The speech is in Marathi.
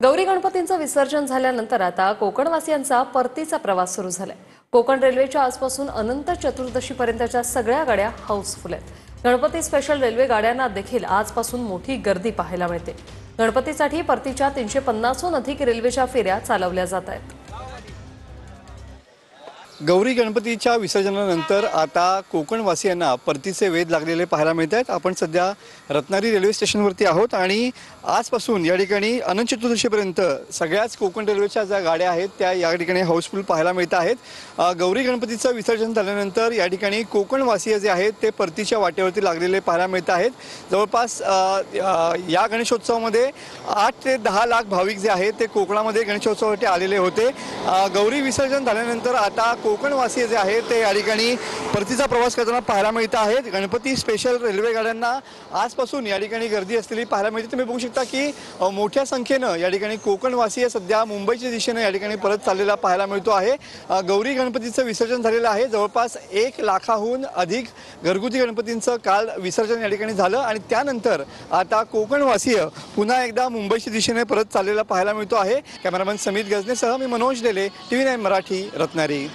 गौरी गणपतींचं विसर्जन झाल्यानंतर आता कोकणवासियांचा परतीचा प्रवास सुरू झालाय। कोकण रेल्वेच्या आजपासून अनंत चतुर्दशीपर्यंतच्या सगळ्या गाड्या हाऊसफुल आहेत। गणपती स्पेशल रेल्वे गाड्यांना देखील आजपासून मोठी गर्दी पाहायला मिळते। गणपतीसाठी परतीच्या 350हून अधिक रेल्वेच्या फेऱ्या चालवल्या जात आहेत। गौरी गणपतीच्या विसर्जनानंतर आता कोकणवासियांना परतीचे वेध लागलेले पाहायला मिळत आहेत। आपण सध्या रत्नागिरी रेल्वे स्टेशनवरती आहोत आणि आजपासून या ठिकाणी अनंत चतुर्दशीपर्यंत सगळ्याच कोकण रेल्वेच्या ज्या गाड्या आहेत त्या या ठिकाणी हाऊसफुल पाहायला मिळत आहेत। गौरी गणपतीचं विसर्जन झाल्यानंतर या ठिकाणी कोकणवासीय जे आहेत ते परतीच्या वाटेवरती लागलेले पाहायला मिळत आहेत। जवळपास या गणेशोत्सवामध्ये 8 ते 10 लाख भाविक जे आहेत ते कोकणामध्ये गणेशोत्सवासाठी आलेले होते। गौरी विसर्जन झाल्यानंतर आता कोकणवासीय जे आहेत ते या ठिकाणी परतीचा प्रवास करताना पाहायला मिळत आहेत। गणपती स्पेशल रेल्वे गाड्यांना आजपासून या ठिकाणी गर्दी असलेली पाहायला मिळते। तुम्ही बघू शकता की मोठ्या संख्येनं या ठिकाणी कोकणवासीय सध्या मुंबईच्या दिशेने या ठिकाणी परत चाललेला पाहायला मिळतो आहे। गौरी गणपतीचं विसर्जन झालेलं आहे। जवळपास 1 लाखाहून अधिक घरगुती गणपतींचं काल विसर्जन या ठिकाणी झालं आणि त्यानंतर आता कोकणवासीय पुन्हा एकदा मुंबईच्या दिशेने परत चाललेला पाहायला मिळतो आहे। कॅमेरामन समित गजनेसह मी मनोज डेले, TV9 मराठी, रत्नागिरी।